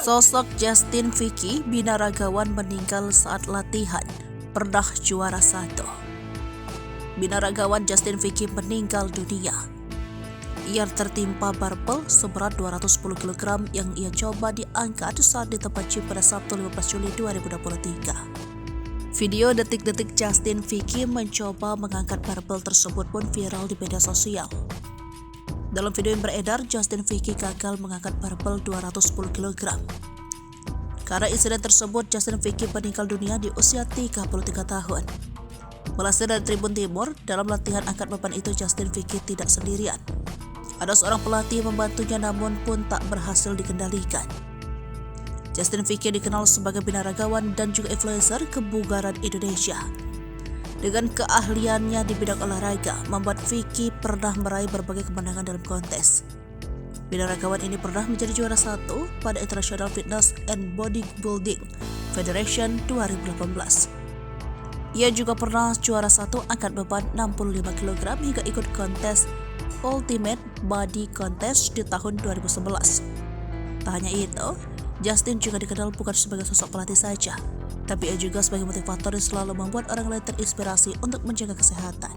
Sosok Justin Vicky, binaragawan meninggal saat latihan, pernah juara 1. Binaragawan Justin Vicky meninggal dunia. Ia tertimpa barbel seberat 210 kg yang ia coba diangkat saat di tempat gym pada Sabtu 15 Juli 2023. Video detik-detik Justin Vicky mencoba mengangkat barbel tersebut pun viral di media sosial. Dalam video yang beredar, Justin Vicky gagal mengangkat barbel 210 kg. Karena insiden tersebut, Justin Vicky meninggal dunia di usia 33 tahun. Melansir dari Tribun Timur, dalam latihan angkat beban itu Justin Vicky tidak sendirian. Ada seorang pelatih membantunya namun pun tak berhasil dikendalikan. Justin Vicky dikenal sebagai binaragawan dan juga influencer kebugaran Indonesia. Dengan keahliannya di bidang olahraga, membuat Vicky pernah meraih berbagai kemenangan dalam kontes. Binaragawan ini pernah menjadi juara 1 pada International Fitness and Bodybuilding Federation 2018. Ia juga pernah juara 1 angkat beban 65 kg hingga ikut kontes Ultimate Body Contest di tahun 2011. Tak hanya itu, Justin juga dikenal bukan sebagai sosok pelatih saja, tapi ia juga sebagai motivator yang selalu membuat orang lain terinspirasi untuk menjaga kesehatan.